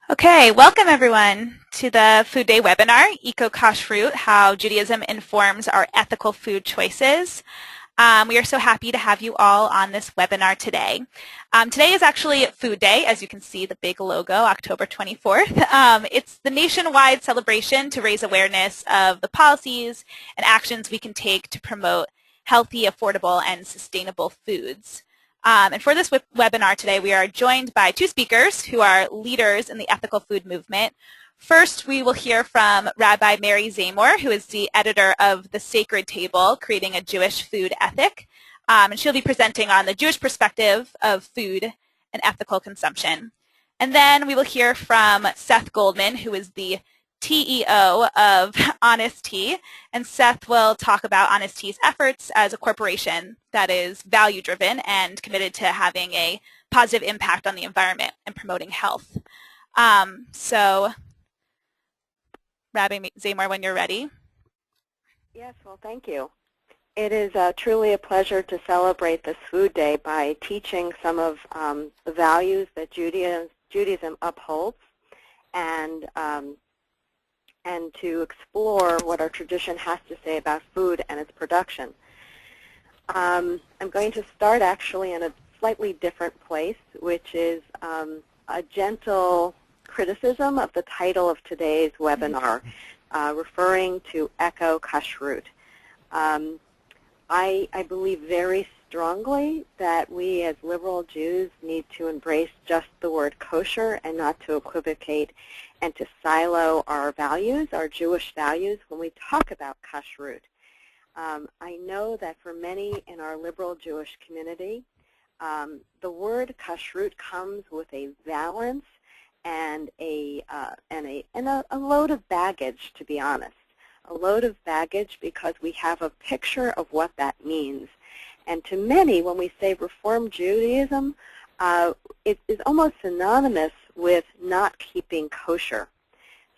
Okay, welcome everyone to the Food Day webinar, Eco-Kashrut, How Judaism Informs Our Ethical Food Choices. We are so happy to have you all on this webinar today. Today is actually Food Day, as you can see the big logo, October 24th. It's the nationwide celebration to raise awareness of the policies and actions we can take to promote healthy, affordable, and sustainable foods. And for this webinar today, we are joined by two speakers who are leaders in the ethical food movement. First, we will hear from Rabbi Mary Zamore, who is the editor of The Sacred Table, Creating a Jewish Food Ethic. And she'll be presenting on the Jewish perspective of food and ethical consumption. And then we will hear from Seth Goldman, who is the TeaEO of Honest Tea, and Seth will talk about Honest Tea's efforts as a corporation that is value-driven and committed to having a positive impact on the environment and promoting health. So, Rabbi Zamore, when you're ready. Yes, well, thank you. It is truly a pleasure to celebrate this Food Day by teaching some of the values that Judaism upholds and to explore what our tradition has to say about food and its production. I'm going to start actually in a slightly different place, which is a gentle criticism of the title of today's webinar, referring to Eco-Kashrut. I believe very strongly that we as liberal Jews need to embrace just the word kosher and not to equivocate and to silo our values, our Jewish values, when we talk about kashrut. I know that for many in our liberal Jewish community, the word kashrut comes with a valence and a load of baggage, to be honest. A load of baggage because we have a picture of what that means. And to many, when we say Reform Judaism, it is almost synonymous with not keeping kosher.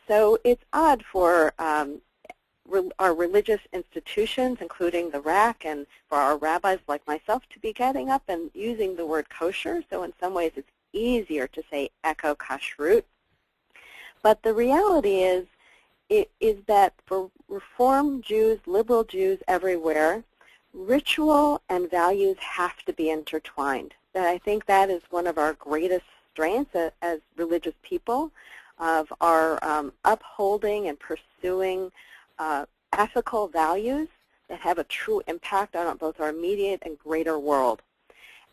So it's odd for our religious institutions, including the RAC, and for our rabbis like myself to be getting up and using the word kosher. So in some ways it's easier to say Eco-Kashrut. But the reality is that for Reform Jews, liberal Jews everywhere, ritual and values have to be intertwined. I think that is one of our greatest strengths as religious people, of our upholding and pursuing ethical values that have a true impact on both our immediate and greater world.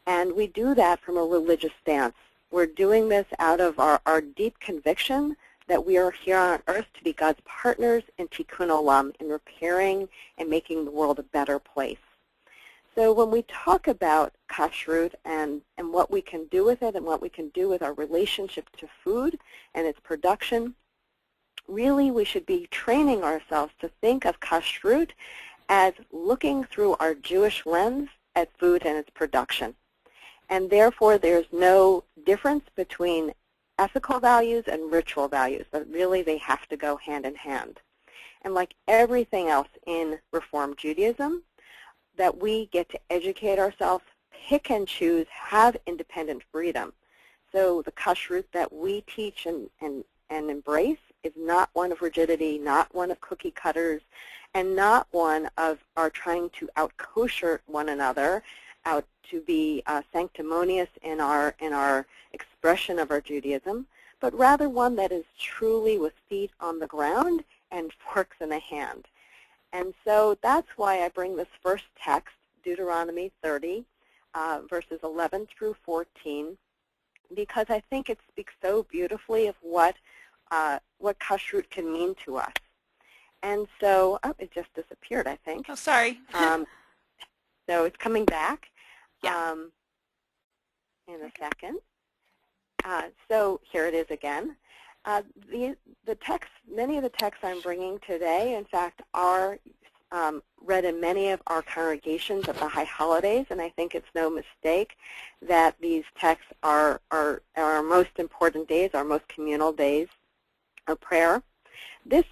And we do that from a religious stance. We're doing this out of our deep conviction that we are here on earth to be God's partners in Tikkun Olam, in repairing and making the world a better place. So when we talk about kashrut and what we can do with it and what we can do with our relationship to food and its production, really we should be training ourselves to think of kashrut as looking through our Jewish lens at food and its production. And therefore there's no difference between ethical values and ritual values, but really they have to go hand in hand. And like everything else in Reform Judaism, that we get to educate ourselves, pick and choose, have independent freedom. So the kashrut that we teach and embrace is not one of rigidity, not one of cookie cutters, and not one of our trying to out-kosher one another, out to be sanctimonious in our expression of our Judaism, but rather one that is truly with feet on the ground and forks in the hand. And so that's why I bring this first text, Deuteronomy 30, verses 11 through 14, because I think it speaks so beautifully of what kashrut can mean to us. And so, oh, it just disappeared, I think. Oh, sorry. So it's coming back yeah. In a second. So here it is again. The text, many of the texts I'm bringing today, in fact, are read in many of our congregations at the high holidays, and I think it's no mistake that these texts are our most important days, our most communal days of prayer. This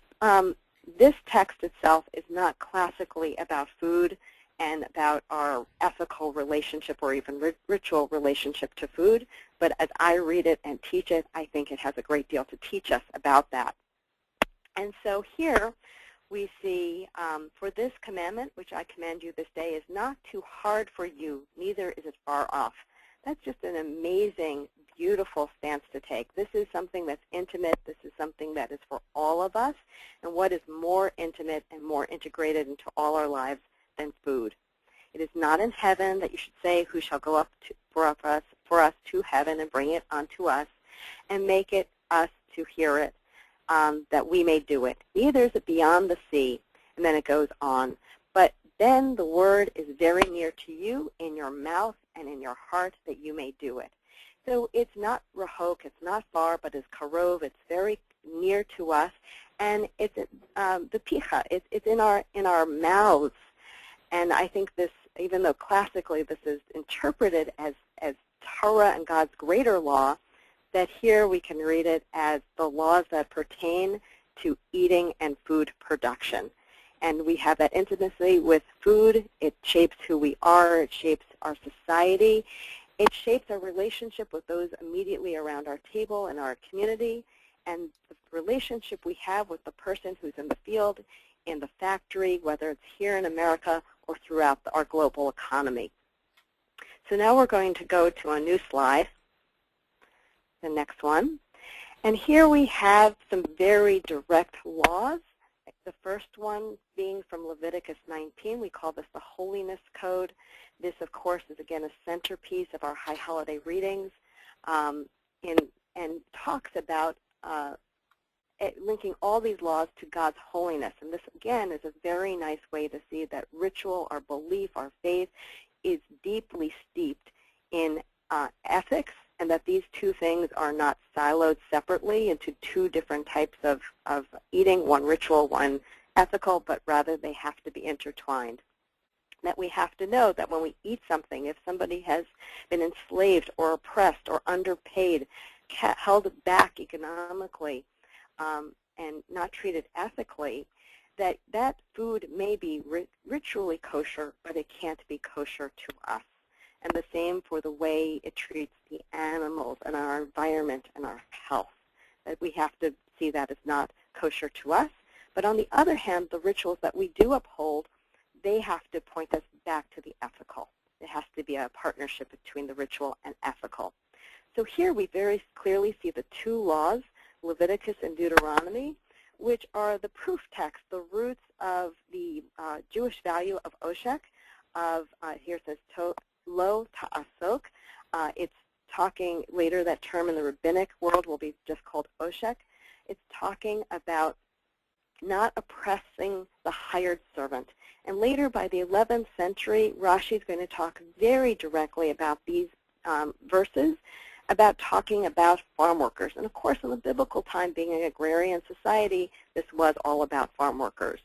text itself is not classically about food and about our ethical relationship or even ritual relationship to food, but as I read it and teach it, I think it has a great deal to teach us about that. And so here we see, for this commandment, which I command you this day, is not too hard for you, neither is it far off. That's just an amazing, beautiful stance to take. This is something that's intimate. This is something that is for all of us. And what is more intimate and more integrated into all our lives than food? It is not in heaven that you should say, who shall go up for us to heaven and bring it unto us and make it us to hear it, that we may do it. Neither is it beyond the sea. And then it goes on. But then the word is very near to you, in your mouth and in your heart, that you may do it. So it's not rachok, it's not far, but it's karov, it's very near to us, and it's the picha, it's in our mouths. And I think this, even though classically this is interpreted as Torah and God's greater law, that here we can read it as the laws that pertain to eating and food production. And we have that intimacy with food. It shapes who we are. It shapes our society. It shapes our relationship with those immediately around our table and our community, and the relationship we have with the person who's in the field, in the factory, whether it's here in America or throughout our global economy. So now we're going to go to a new slide, the next one. And here we have some very direct laws. The first one being from Leviticus 19. We call this the Holiness Code. This, of course, is, again, a centerpiece of our high holiday readings, and talks about linking all these laws to God's holiness. And this, again, is a very nice way to see that ritual, our belief, our faith, is deeply steeped in ethics, and that these two things are not siloed separately into two different types of eating, one ritual, one ethical, but rather they have to be intertwined. That we have to know that when we eat something, if somebody has been enslaved or oppressed or underpaid, held back economically, and not treated ethically, that food may be ritually kosher, but it can't be kosher to us. And the same for the way it treats the animals and our environment and our health. That we have to see that as not kosher to us. But on the other hand, the rituals that we do uphold, they have to point us back to the ethical. It has to be a partnership between the ritual and ethical. So here we very clearly see the two laws, Leviticus and Deuteronomy, which are the proof text, the roots of the Jewish value of oshek, of, here it says, lo ta'asok. It's talking, later that term in the rabbinic world will be just called oshek. It's talking about not oppressing the hired servant. And later, by the 11th century, Rashi is going to talk very directly about these verses, about talking about farm workers. And of course, in the biblical time, being an agrarian society, this was all about farm workers.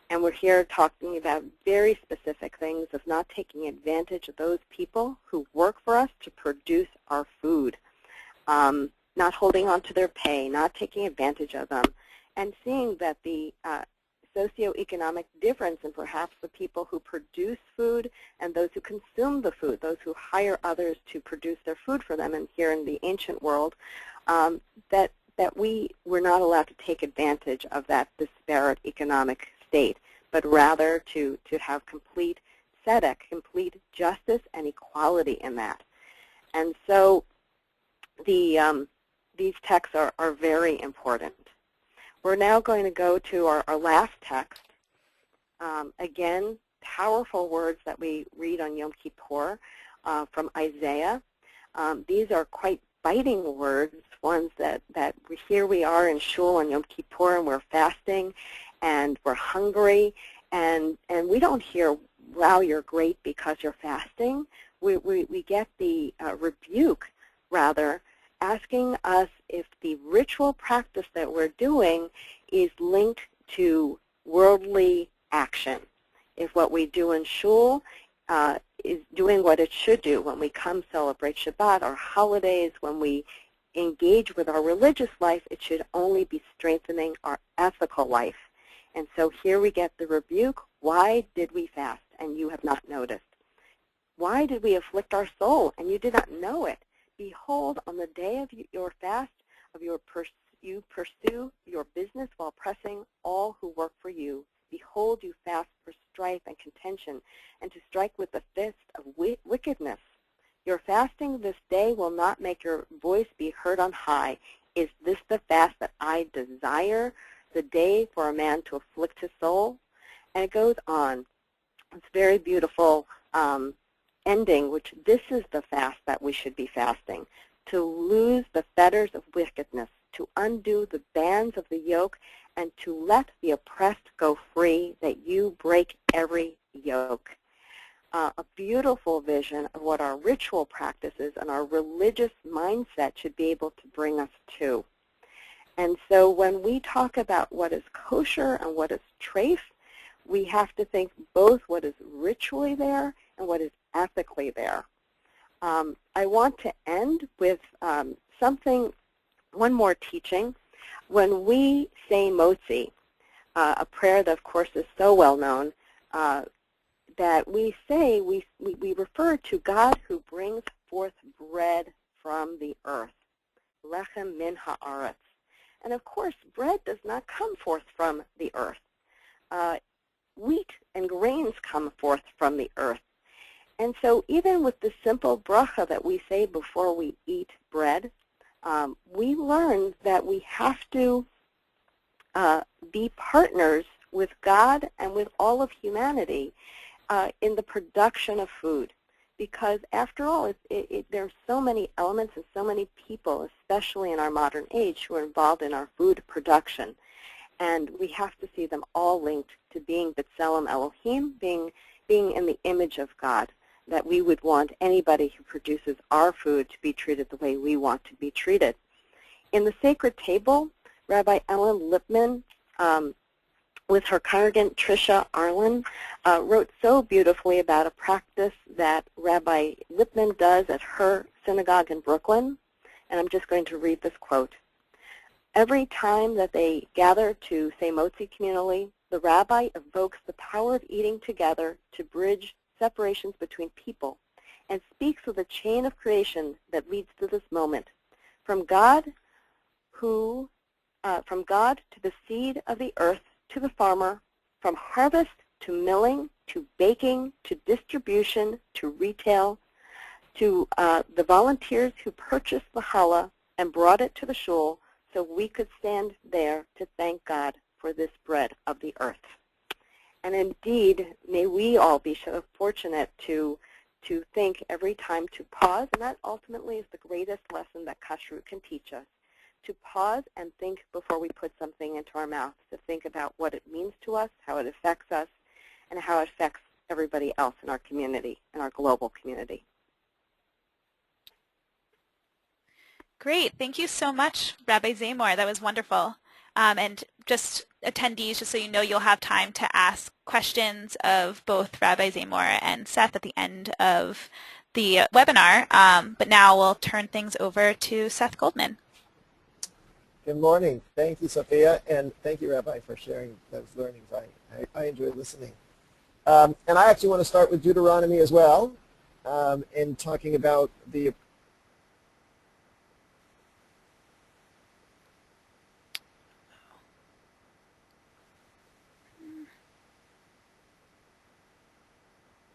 And we're here talking about very specific things of not taking advantage of those people who work for us to produce our food, not holding on to their pay, not taking advantage of them, and seeing that the socioeconomic difference in perhaps the people who produce food and those who consume the food, those who hire others to produce their food for them, and here in the ancient world, that we were not allowed to take advantage of that disparate economic state, but rather to have complete tzedek, complete justice and equality in that. And so these texts are very important. We're now going to go to our last text. Again, powerful words that we read on Yom Kippur from Isaiah. These are quite biting words, ones that here we are in shul on Yom Kippur, and we're fasting, and we're hungry, and we don't hear, wow, you're great because you're fasting. We get the rebuke, rather, asking us if the ritual practice that we're doing is linked to worldly action. If what we do in shul is doing what it should do when we come celebrate Shabbat, our holidays, when we engage with our religious life, it should only be strengthening our ethical life. And so here we get the rebuke, why did we fast and you have not noticed? Why did we afflict our soul and you did not know it? Behold, on the day of your fast, you pursue your business while pressing all who work for you. Behold, you fast for strife and contention, and to strike with the fist of wickedness. Your fasting this day will not make your voice be heard on high. Is this the fast that I desire, the day for a man to afflict his soul? And it goes on. It's very beautiful ending, which this is the fast that we should be fasting, to lose the fetters of wickedness, to undo the bands of the yoke, and to let the oppressed go free, that you break every yoke. A beautiful vision of what our ritual practices and our religious mindset should be able to bring us to. And so when we talk about what is kosher and what is treif, we have to think both what is ritually there and what is ethically there. I want to end with one more teaching. When we say motzi, a prayer that of course is so well known, that we say, we refer to God who brings forth bread from the earth, lechem min haaretz. And of course, bread does not come forth from the earth. Wheat and grains come forth from the earth. And so even with the simple bracha that we say before we eat bread, we learn that we have to be partners with God and with all of humanity in the production of food. Because after all, there are so many elements and so many people, especially in our modern age, who are involved in our food production. And we have to see them all linked to being B'Tselem Elohim, being in the image of God, that we would want anybody who produces our food to be treated the way we want to be treated. In the Sacred Table, Rabbi Ellen Lipman, with her congregant Tricia Arlen, wrote so beautifully about a practice that Rabbi Lipman does at her synagogue in Brooklyn. And I'm just going to read this quote. Every time that they gather to say motzi communally, the rabbi evokes the power of eating together to bridge separations between people and speaks of the chain of creation that leads to this moment. From God to the seed of the earth, to the farmer, from harvest to milling, to baking, to distribution, to retail, to the volunteers who purchased the challah and brought it to the shul so we could stand there to thank God for this bread of the earth. And indeed, may we all be so fortunate to think every time to pause, and that ultimately is the greatest lesson that kashrut can teach us, to pause and think before we put something into our mouth, to think about what it means to us, how it affects us, and how it affects everybody else in our community, in our global community. Great. Thank you so much, Rabbi Zamore. That was wonderful. And just attendees, just so you know, you'll have time to ask questions of both Rabbi Zamore and Seth at the end of the webinar. But now we'll turn things over to Seth Goldman. Good morning. Thank you, Sophia, and thank you, Rabbi, for sharing those learnings. I enjoyed listening. And I actually want to start with Deuteronomy as well, in talking about the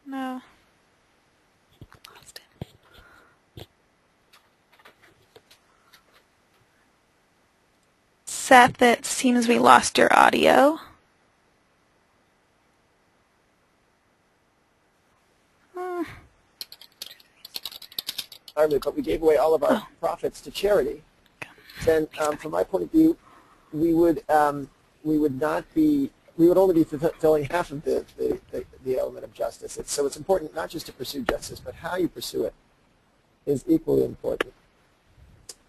No. Lost it. Seth, it seems we lost your audio. But we gave away all of our profits to charity. Then, from my point of view, we would only be fulfilling half of the element of justice. So it's important not just to pursue justice, but how you pursue it is equally important.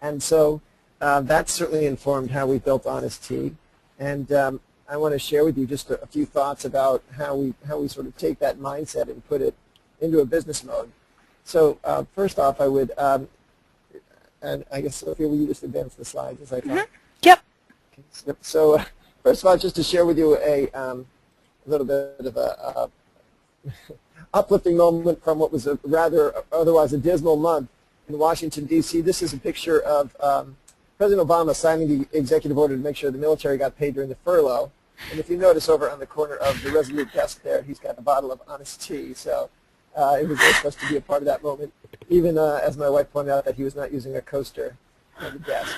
And so that's certainly informed how we built Honest Tea. And I want to share with you just a few thoughts about how we sort of take that mindset and put it into a business mode. So first off, I would, and I guess, Sophie, will you just advance the slides as I thought? Mm-hmm. Yep. Okay, so first of all, just to share with you a little bit of a uplifting moment from what was a rather otherwise a dismal month. in Washington, D.C. This is a picture of President Obama signing the executive order to make sure the military got paid during the furlough. And if you notice over on the corner of the Resolute desk there, he's got a bottle of Honest Tea. So it was nice for us to be a part of that moment, even as my wife pointed out that he was not using a coaster on the desk.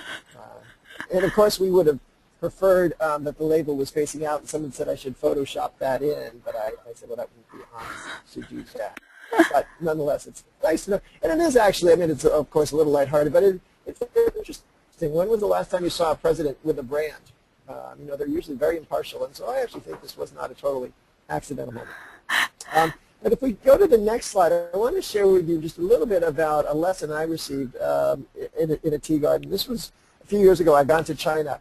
And of course, we would have preferred that the label was facing out, and someone said I should Photoshop that in, but I said, well, that wouldn't be honest. I should use that. But nonetheless, it's nice to know. And it is actually, I mean, it's of course a little lighthearted, but it's very interesting. When was the last time you saw a president with a brand? You know, they're usually very impartial, and so I actually think this was not a totally accidental moment. But if we go to the next slide, I want to share with you just a little bit about a lesson I received in a tea garden. This was a few years ago. I'd gone to China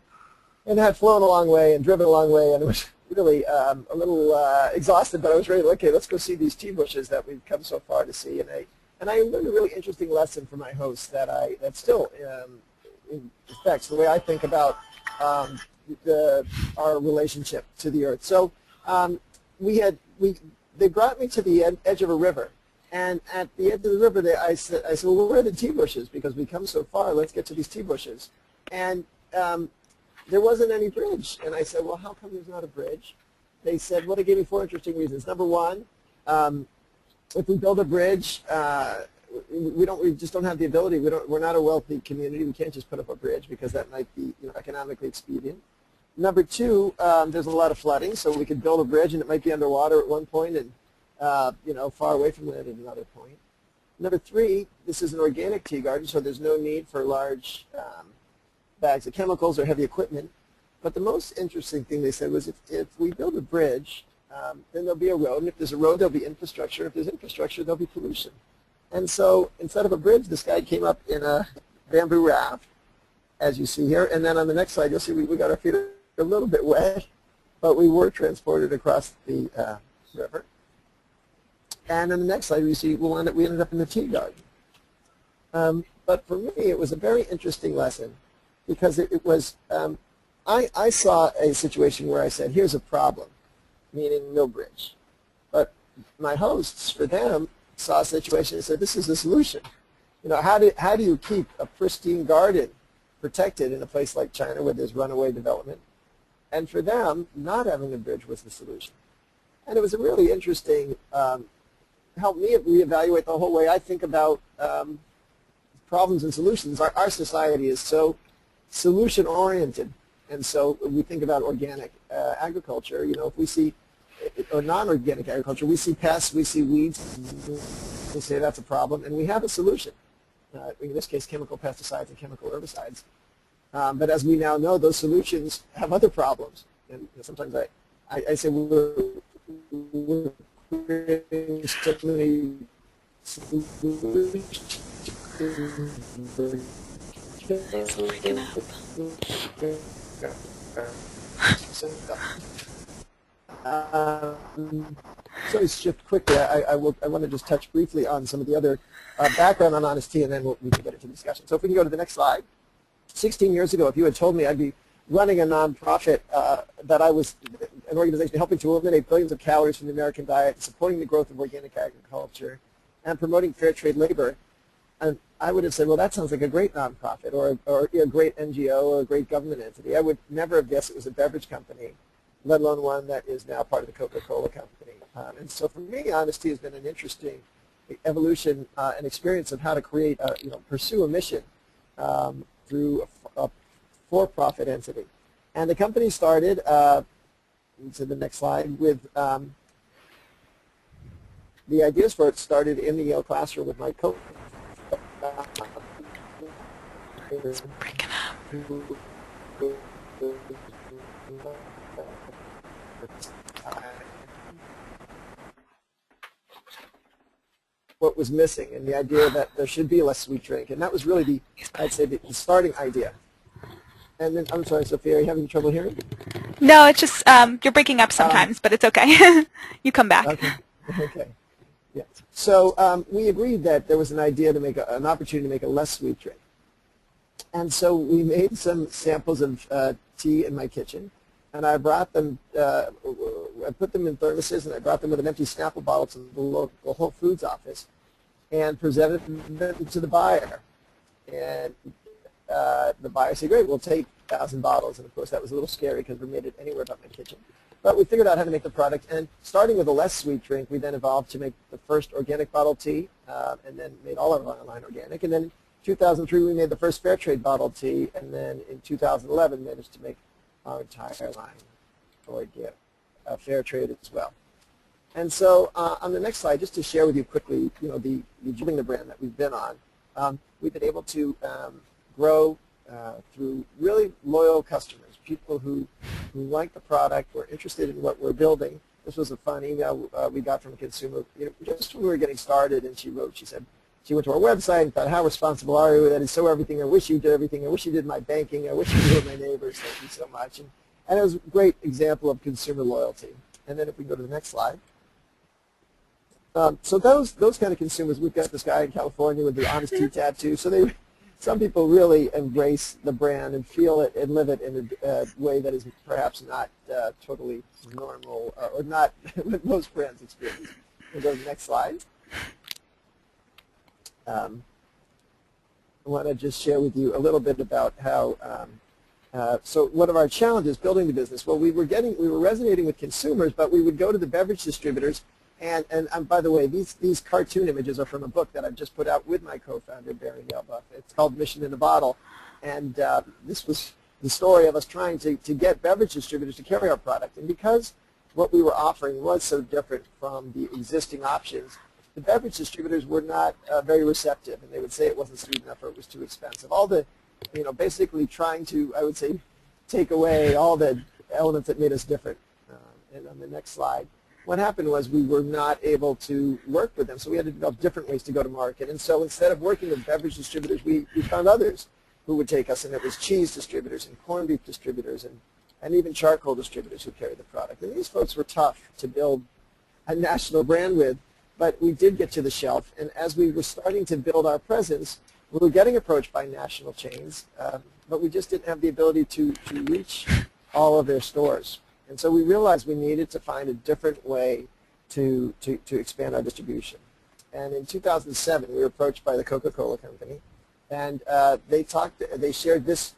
and had flown a long way and driven a long way, and it was really a little exhausted, but I was ready to, okay, let's go see these tea bushes that we've come so far to see. And I learned a really interesting lesson from my host that still affects the way I think about our relationship to the earth. So they brought me to the edge of a river, and at the edge of the river, I said, well, where are the tea bushes? Because we come so far, let's get to these tea bushes. And there wasn't any bridge. And I said, well, how come there's not a bridge? They said, well, they gave me 4 interesting reasons. Number one, if we build a bridge, we just don't have the ability. We're not a wealthy community. We can't just put up a bridge because that might be economically expedient. Number two, there's a lot of flooding, so we could build a bridge and it might be underwater at one point and far away from land at another point. Number three, this is an organic tea garden, so there's no need for large bags of chemicals or heavy equipment. But the most interesting thing they said was if we build a bridge, then there'll be a road, and if there's a road, there'll be infrastructure. If there's infrastructure, there'll be pollution. And so instead of a bridge, this guy came up in a bamboo raft, as you see here. And then on the next slide, you'll see we got our feet a little bit wet, but we were transported across the river. And on the next slide, we see we ended up in the tea garden. But for me, it was a very interesting lesson because it was, I saw a situation where I said, here's a problem, meaning no bridge. But my hosts, for them, saw a situation and said, this is the solution. How do you keep a pristine garden protected in a place like China where there's runaway development? And for them, not having a bridge was the solution. And it was a really interesting, helped me reevaluate the whole way I think about problems and solutions. Our society is so solution-oriented, and so we think about organic agriculture. If we see, or non-organic agriculture, we see pests, we see weeds, we say that's a problem, and we have a solution. In this case, chemical pesticides and chemical herbicides. But as we now know, those solutions have other problems. And sometimes I say we're creating so many solutions. It's breaking up. So to shift quickly, I want to just touch briefly on some of the other background on Honest Tea, and then we can get into the discussion. So if we can go to the next slide. 16 years ago, if you had told me I'd be running a nonprofit, that I was an organization helping to eliminate billions of calories from the American diet, supporting the growth of organic agriculture, and promoting fair trade labor, and I would have said, well, that sounds like a great nonprofit or a great NGO or a great government entity. I would never have guessed it was a beverage company, let alone one that is now part of the Coca-Cola company. And so for me, Honest Tea has been an interesting evolution and experience of how to create, pursue a mission through a for-profit entity. And the company started, to the next slide, with the ideas for it started in the Yale classroom with my co. It's breaking up. What was missing, and the idea that there should be a less sweet drink, and that was really I'd say the starting idea. And then, I'm sorry, Sophie, are you having trouble hearing? No, it's just you're breaking up sometimes, but it's okay. You come back. Okay. Yeah. So we agreed that there was an idea to make an opportunity to make a less sweet drink, and so we made some samples of tea in my kitchen, and I brought them. I put them in thermoses, and I brought them with an empty Snapple bottle to the local Whole Foods office. and presented them to the buyer. And the buyer said, great, we'll take 1,000 bottles. And of course, that was a little scary because we made it anywhere but my kitchen. But we figured out how to make the product. And starting with a less sweet drink, we then evolved to make the first organic bottled tea, and then made all of our line organic. And then in 2003, we made the first fair trade bottled tea. And then in 2011, managed to make our entire line organic, fair trade as well. And so on the next slide, just to share with you quickly, the building the brand that we've been on, we've been able to grow through really loyal customers, people who like the product, were interested in what we're building. This was a fun email we got from a consumer, just when we were getting started, and she wrote, she said, she went to our website and thought, how responsible are you? That is so everything. I wish you did everything. I wish you did my banking. I wish you were my neighbors. Thank you so much. And it was a great example of consumer loyalty. And then if we go to the next slide. So those kind of consumers, we've got this guy in California with the Honest Tea tattoo. So some people really embrace the brand and feel it and live it in a way that is perhaps not totally normal or not what most brands experience. We'll go to the next slide. I want to just share with you a little bit about how. So one of our challenges building the business, well, we were resonating with consumers, but we would go to the beverage distributors. And by the way, these cartoon images are from a book that I've just put out with my co-founder, Barry Gelbuff. It's called Mission in a Bottle. And this was the story of us trying to get beverage distributors to carry our product. And because what we were offering was so different from the existing options, the beverage distributors were not very receptive. And they would say it wasn't sweet enough or it was too expensive. All the, basically trying to, I would say, take away all the elements that made us different. And on the next slide. What happened was we were not able to work with them, so we had to develop different ways to go to market. And so instead of working with beverage distributors, we found others who would take us, and it was cheese distributors and corned beef distributors and even charcoal distributors who carried the product. And these folks were tough to build a national brand with, but we did get to the shelf. And as we were starting to build our presence, we were getting approached by national chains, but we just didn't have the ability to reach all of their stores. And so we realized we needed to find a different way to expand our distribution. And in 2007, we were approached by the Coca-Cola company, and they shared this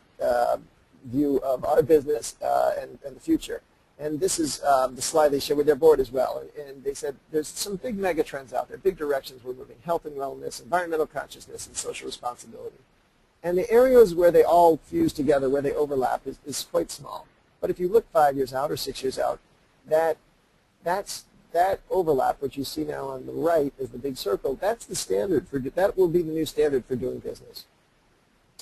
view of our business and the future. And this is the slide they shared with their board as well. And they said there's some big mega trends out there, big directions we're moving: health and wellness, environmental consciousness, and social responsibility. And the areas where they all fuse together, where they overlap, is quite small. But if you look 5 years out or 6 years out, that overlap, which you see now on the right is the big circle, that's the standard that will be the new standard for doing business.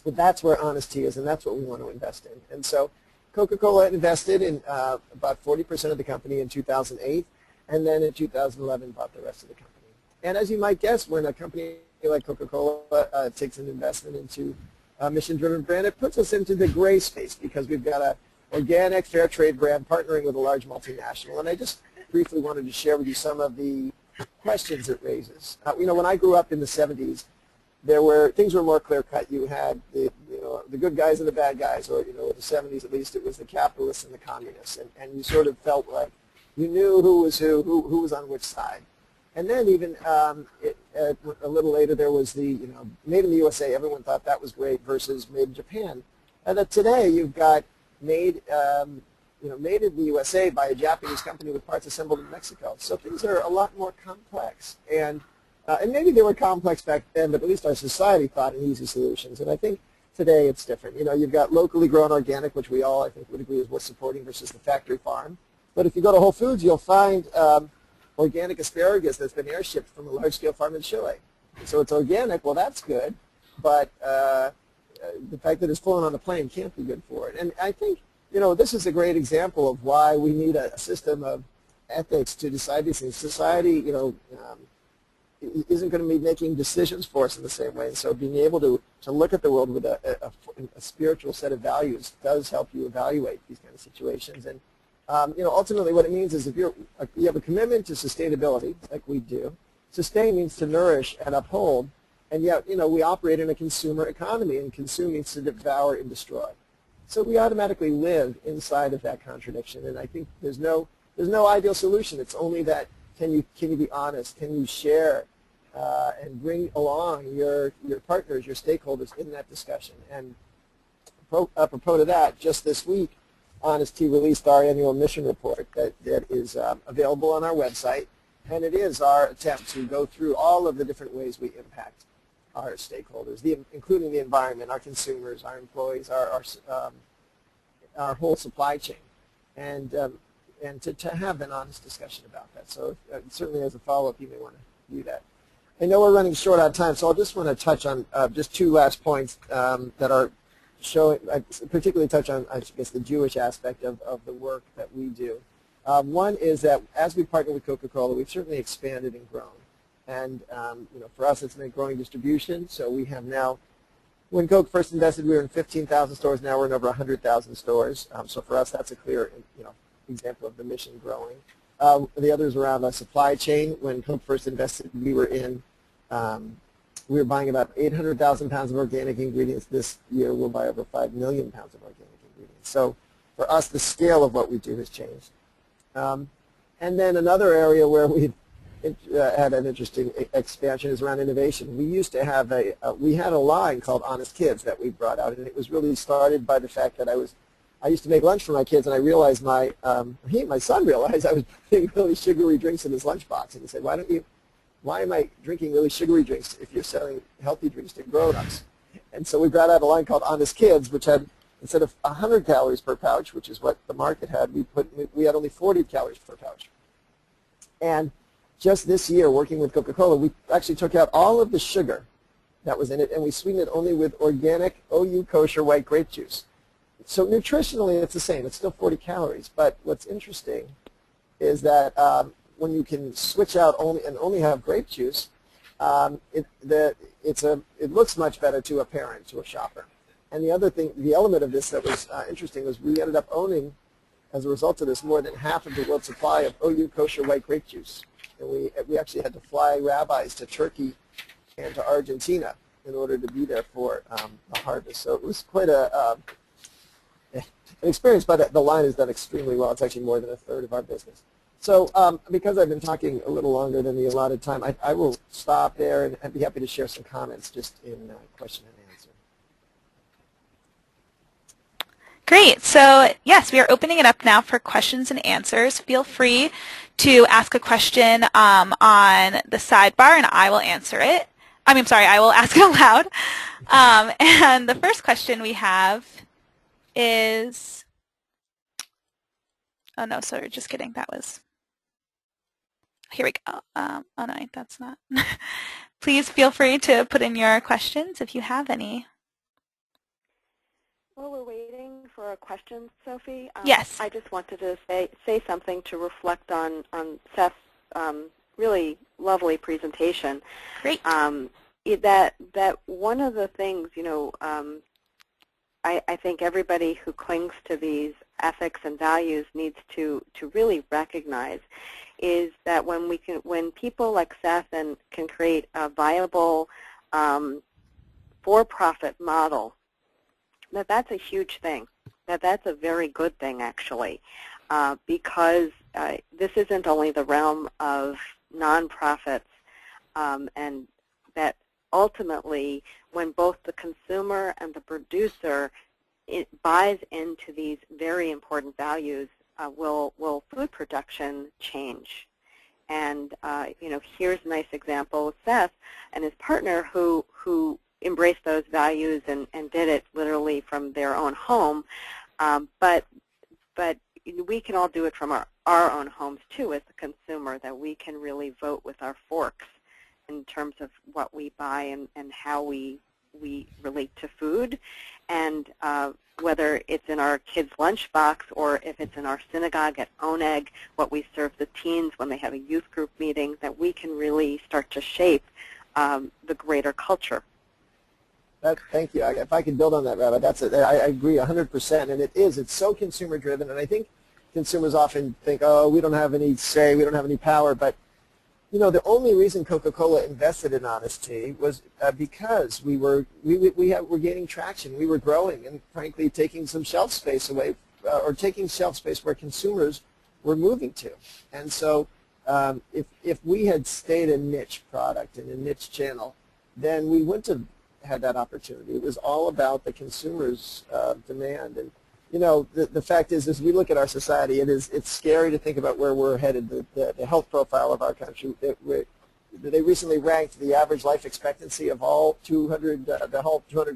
But that's where honesty is, and that's what we want to invest in. And so Coca-Cola invested in about 40% of the company in 2008, and then in 2011 bought the rest of the company. And as you might guess, when a company like Coca-Cola takes an investment into a mission-driven brand, it puts us into the gray space because we've got a organic, fair trade brand partnering with a large multinational. And I just briefly wanted to share with you some of the questions it raises. When I grew up in the 70s, things were more clear-cut. You had the good guys and the bad guys, or in the 70s at least, it was the capitalists and the communists. And you sort of felt like you knew who was on which side. And then even a little later, there was the made in the USA. Everyone thought that was great versus made in Japan. And that today you've got made in the USA by a Japanese company with parts assembled in Mexico. So things are a lot more complex, and maybe they were complex back then, but at least our society thought in easy solutions. And I think today it's different. You've got locally grown organic, which we all I think would agree is worth supporting, versus the factory farm. But if you go to Whole Foods, you'll find organic asparagus that's been airshipped from a large-scale farm in Chile. So it's organic. Well, that's good, but the fact that it's flown on a plane can't be good for it. And I think, this is a great example of why we need a system of ethics to decide these things. Society, isn't going to be making decisions for us in the same way. And so being able to look at the world with a spiritual set of values does help you evaluate these kind of situations. And, ultimately what it means is if you have a commitment to sustainability, like we do, sustain means to nourish and uphold. And yet, we operate in a consumer economy, and consume means to devour and destroy. So we automatically live inside of that contradiction, and I think there's no ideal solution. It's only that can you be honest? Can you share and bring along your partners, your stakeholders in that discussion. And apropos to that, just this week, Honest Tea released our annual mission report that is available on our website, and it is our attempt to go through all of the different ways we impact our stakeholders, including the environment, our consumers, our employees, our whole supply chain, and to have an honest discussion about that. So certainly as a follow-up, you may want to do that. I know we're running short on time, so I just want to touch on just two last points that are showing, I particularly touch on, I guess, the Jewish aspect of the work that we do. One is that as we partner with Coca-Cola, we've certainly expanded and grown. And for us, it's meant growing distribution. So we have now, when Coke first invested, we were in 15,000 stores. Now we're in over 100,000 stores. So for us, that's a clear, example of the mission growing. The others around our supply chain. When Coke first invested, we were buying about 800,000 pounds of organic ingredients. This year, we'll buy over 5 million pounds of organic ingredients. So for us, the scale of what we do has changed. And then another area where we've had an interesting expansion is around innovation. We used to have we had a line called Honest Kids that we brought out, and it was really started by the fact that I used to make lunch for my kids, and I realized my son realized I was putting really sugary drinks in his lunchbox, and he said, why am I drinking really sugary drinks if you're selling healthy drinks to grown-ups? And so we brought out a line called Honest Kids, which had, instead of 100 calories per pouch, which is what the market had, we had only 40 calories per pouch. And just this year, working with Coca-Cola, we actually took out all of the sugar that was in it, and we sweetened it only with organic OU kosher white grape juice. So nutritionally, it's the same. It's still 40 calories. But what's interesting is that when you can switch out only have grape juice, it looks much better to a parent, to a shopper. And the other thing, the element of this that was interesting was we ended up owning, as a result of this, more than half of the world's supply of OU kosher white grape juice. And we actually had to fly rabbis to Turkey and to Argentina in order to be there for the harvest. So it was quite an experience, but the line has done extremely well. It's actually more than a third of our business. So because I've been talking a little longer than the allotted time, I will stop there, and I'd be happy to share some comments just in question and answer. Great. So yes, we are opening it up now for questions and answers. Feel free to ask a question on the sidebar, and I will answer it. I will ask it aloud. And the first question we have is, oh no, sorry, just kidding. That was, here we go. Oh no, that's not. Please feel free to put in your questions if you have any. Well, we're waiting for questions, Sophie. Yes. I just wanted to say something to reflect on Seth's really lovely presentation. Great. That one of the things, I think everybody who clings to these ethics and values needs to really recognize is that when people like Seth can create a viable for-profit model, that's a huge thing. That's a very good thing, actually, because this isn't only the realm of nonprofits, and that ultimately, when both the consumer and the producer buys into these very important values, will food production change. And here's a nice example with Seth and his partner who embraced those values and did it literally from their own home. But we can all do it from our own homes too as the consumer, that we can really vote with our forks in terms of what we buy and how we relate to food. And whether it's in our kids' lunchbox or if it's in our synagogue at Oneg, what we serve the teens when they have a youth group meeting, that we can really start to shape the greater culture. Thank you. If I could build on that, Rabbi, I agree 100%. And it's so consumer driven. And I think consumers often think, oh, we don't have any say, we don't have any power. But the only reason Coca-Cola invested in Honest Tea was because we were gaining traction. We were growing and, frankly, taking some shelf space away, or taking shelf space where consumers were moving to. And so If we had stayed a niche product in a niche channel, then we wouldn't have had that opportunity. It was all about the consumer's demand. And you know, the fact is, as we look at our society, it's scary to think about where we're headed. The health profile of our country. They recently ranked the average life expectancy of all 200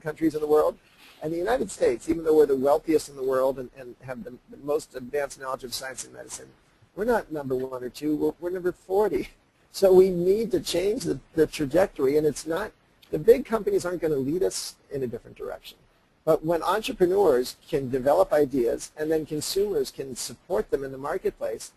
countries in the world, and the United States, even though we're the wealthiest in the world and have the most advanced knowledge of science and medicine, we're not number 1 or 2. We're number 40. So we need to change the trajectory, and it's not. The big companies aren't going to lead us in a different direction. But when entrepreneurs can develop ideas and then consumers can support them in the marketplace,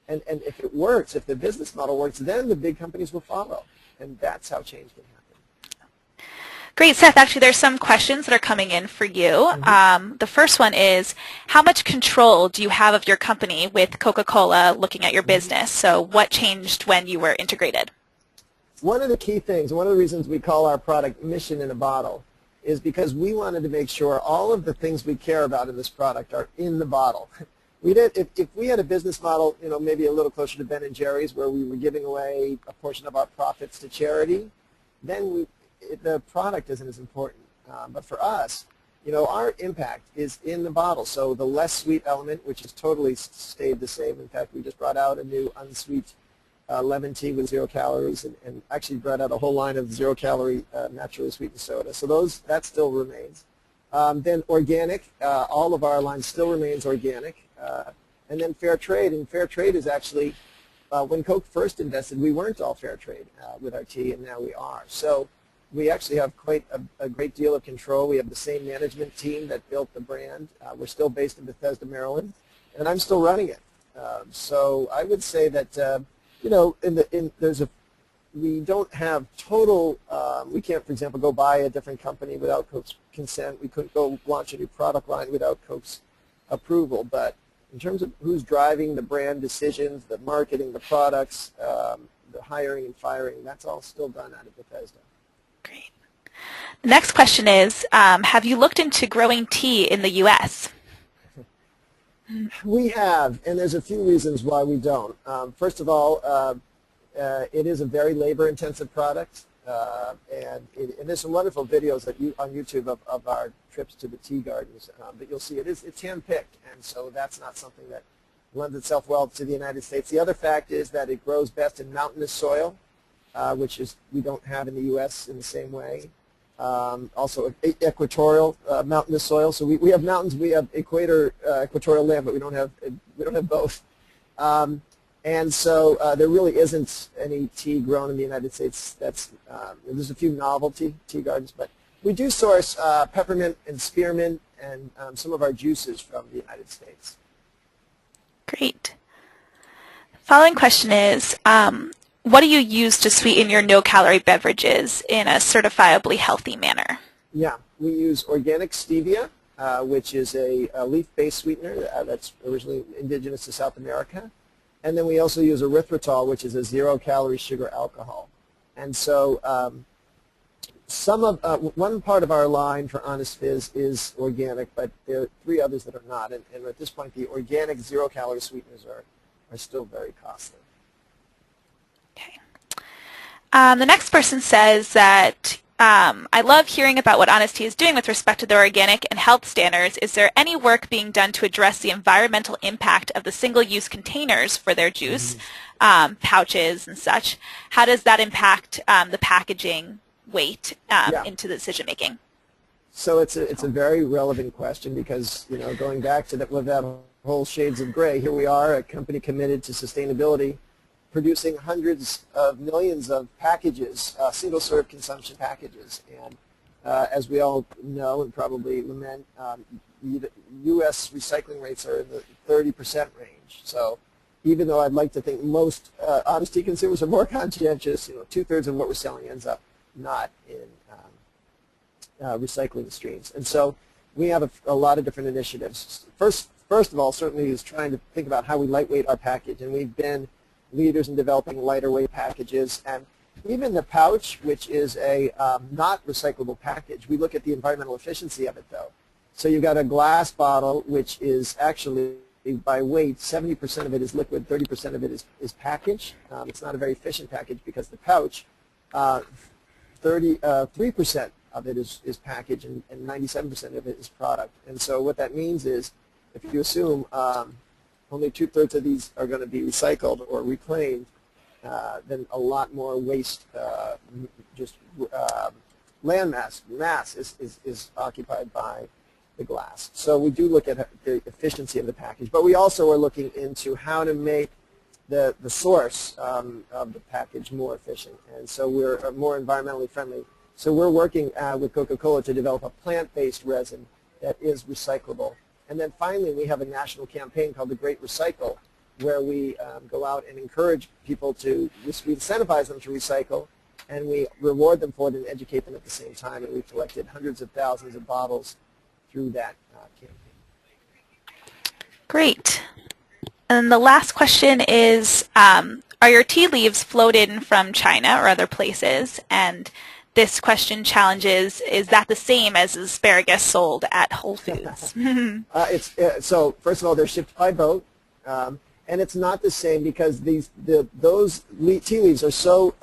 and if it works, if the business model works, then the big companies will follow. And that's how change can happen. Great, Seth. Actually, there's some questions that are coming in for you. Mm-hmm. The first one is, how much control do you have of your company with Coca-Cola looking at your business? So what changed when you were integrated? One of the key things, one of the reasons we call our product Mission in a Bottle, is because we wanted to make sure all of the things we care about in this product are in the bottle. If we had a business model, you know, maybe a little closer to Ben & Jerry's, where we were giving away a portion of our profits to charity, then the product isn't as important. But for us, you know, our impact is in the bottle. So the less sweet element, which has totally stayed the same. In fact, we just brought out a new unsweet lemon tea with 0 calories, and actually brought out a whole line of 0-calorie naturally sweetened soda. So that still remains. Then organic, all of our line still remains organic. And then fair trade, and fair trade is actually, when Coke first invested, we weren't all fair trade with our tea, and now we are. So we actually have quite a great deal of control. We have the same management team that built the brand. We're still based in Bethesda, Maryland, and I'm still running it. So I would say that you know, we don't have total. We can't, for example, go buy a different company without Coke's consent. We couldn't go launch a new product line without Coke's approval. But in terms of who's driving the brand decisions, the marketing, the products, the hiring and firing, that's all still done out of Bethesda. Great. The next question is, have you looked into growing tea in the U.S.? We have, and there's a few reasons why we don't. First of all, it is a very labor-intensive product, and there's some wonderful videos on YouTube of our trips to the tea gardens. But you'll see it's hand-picked, and so that's not something that lends itself well to the United States. The other fact is that it grows best in mountainous soil, which we don't have in the U.S. in the same way. Also equatorial mountainous soil. So we have mountains, we have equatorial land, but we don't have both. And so there really isn't any tea grown in the United States. There's a few novelty tea gardens, but we do source peppermint and spearmint and some of our juices from the United States. Great. Following question is, what do you use to sweeten your no-calorie beverages in a certifiably healthy manner? Yeah, we use organic stevia, which is a leaf-based sweetener that's originally indigenous to South America. And then we also use erythritol, which is a 0-calorie sugar alcohol. And so one part of our line for Honest Fizz is organic, but there are 3 others that are not. And at this point, the organic 0-calorie sweeteners are still very costly. Okay. The next person says that I love hearing about what Honest Tea is doing with respect to their organic and health standards. Is there any work being done to address the environmental impact of the single-use containers for their juice, pouches and such? How does that impact the packaging weight into the decision-making? So it's a very relevant question because, you know, going back to that whole shades of gray, here we are, a company committed to sustainability, producing hundreds of millions of packages, single-serve consumption packages. And as we all know and probably lament, U.S. recycling rates are in the 30% range. So even though I'd like to think most Honest Tea consumers are more conscientious, you know, 2/3 of what we're selling ends up not in recycling streams. And so we have a lot of different initiatives. First of all, certainly is trying to think about how we lightweight our package. And we've been leaders in developing lighter weight packages, and even the pouch, which is a not recyclable package, we look at the environmental efficiency of it though. So you've got a glass bottle, which is actually by weight, 70% of it is liquid, 30% of it is packaged. It's not a very efficient package because the pouch, 3% of it is packaged and 97% of it is product. And so what that means is, if you assume only 2/3 of these are going to be recycled or reclaimed, then a lot more waste, land mass is occupied by the glass. So we do look at the efficiency of the package, but we also are looking into how to make the source of the package more efficient, and so we're more environmentally friendly. So we're working with Coca-Cola to develop a plant-based resin that is recyclable. And then finally, we have a national campaign called The Great Recycle, where we go out and encourage people to, we incentivize them to recycle, and we reward them for it and educate them at the same time. And we've collected hundreds of thousands of bottles through that campaign. Great. And the last question is, are your tea leaves floated in from China or other places? And this question challenges, is that the same as asparagus sold at Whole Foods? So first of all, they're shipped by boat, and it's not the same because those tea leaves are so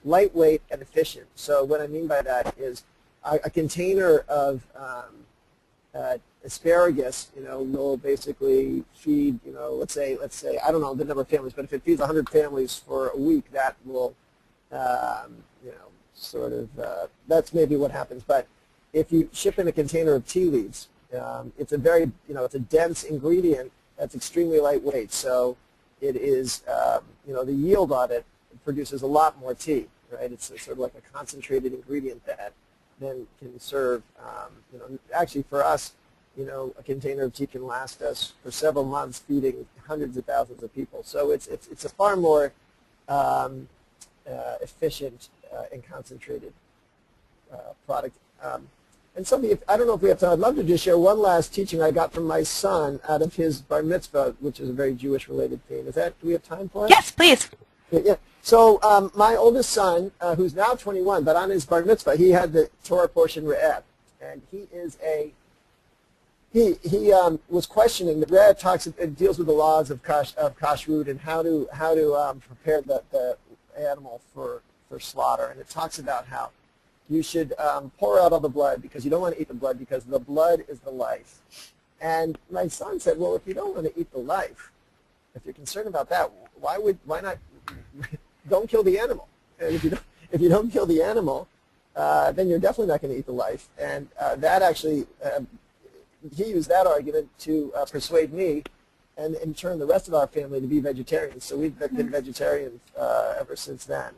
lightweight and efficient. So what I mean by that is a container of asparagus, will basically feed, let's say, I don't know the number of families, but if it feeds 100 families for a week, that will, that's maybe what happens. But if you ship in a container of tea leaves, it's a very, it's a dense ingredient that's extremely lightweight. So it is, the yield on it produces a lot more tea, right? It's sort of like a concentrated ingredient that then can serve, actually for us, a container of tea can last us for several months, feeding hundreds of thousands of people. So it's a far more efficient and concentrated product. And Sophie, I don't know if we have time. I'd love to just share one last teaching I got from my son out of his bar mitzvah, which is a very Jewish-related theme. Do we have time for it? Yes, please. Yeah. So my oldest son, who's now 21, but on his bar mitzvah, he had the Torah portion re'eh, and he is he was questioning. The re'eh deals with the laws of kashrut and how to prepare the animal for slaughter, and it talks about how you should pour out all the blood because you don't want to eat the blood because the blood is the life. And my son said, well, if you don't want to eat the life, if you're concerned about that, why not don't kill the animal? And if you don't kill the animal, then you're definitely not going to eat the life. And that actually, he used that argument to persuade me and in turn the rest of our family to be vegetarians. So we've been vegetarians ever since then.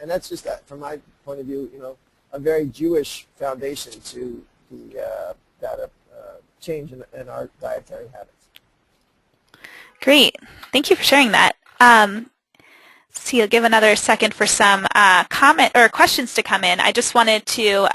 And that's just from my point of view, a very Jewish foundation to that change in our dietary habits. Great. Thank you for sharing that. See, I'll give another second for some comment or questions to come in. I just wanted to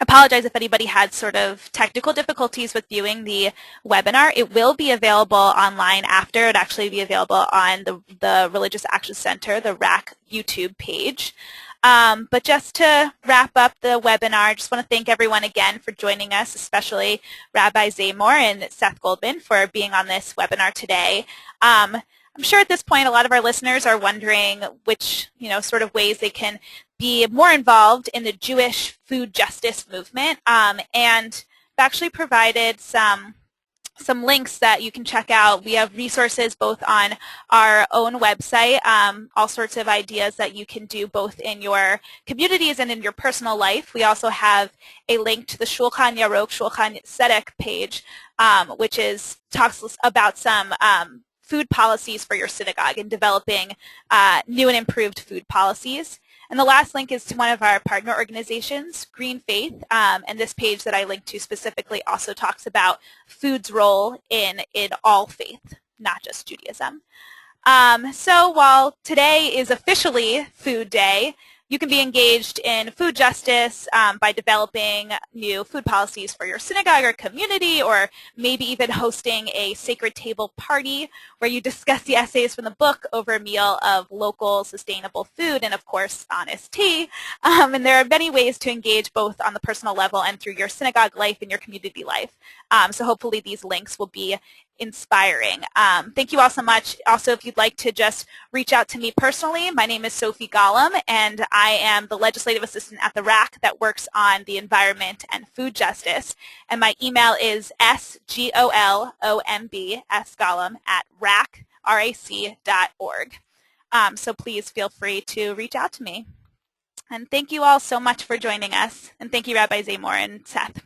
apologize if anybody had sort of technical difficulties with viewing the webinar. It will be available online after. It would actually be available on the Religious Action Center, the RAC YouTube page. But just to wrap up the webinar, I just want to thank everyone again for joining us, especially Rabbi Zamore and Seth Goldman for being on this webinar today. I'm sure at this point a lot of our listeners are wondering which, sort of ways they can be more involved in the Jewish food justice movement, and I've actually provided some links that you can check out. We have resources both on our own website, all sorts of ideas that you can do both in your communities and in your personal life. We also have a link to the Shulchan Yarok, Shulchan Tzedek page, which talks about some food policies for your synagogue and developing new and improved food policies. And the last link is to one of our partner organizations, Green Faith, and this page that I linked to specifically also talks about food's role in all faith, not just Judaism. So while today is officially Food Day, you can be engaged in food justice by developing new food policies for your synagogue or community, or maybe even hosting a sacred table party where you discuss the essays from the book over a meal of local, sustainable food and, of course, honest tea. And there are many ways to engage both on the personal level and through your synagogue life and your community life. So hopefully these links will be inspiring. Thank you all so much. Also, if you'd like to just reach out to me personally, my name is Sophie Golomb, and I am the legislative assistant at the RAC that works on the environment and food justice. And my email is sgolomb, sgolomb@rac.org. So please feel free to reach out to me. And thank you all so much for joining us. And thank you, Rabbi Zamore and Seth.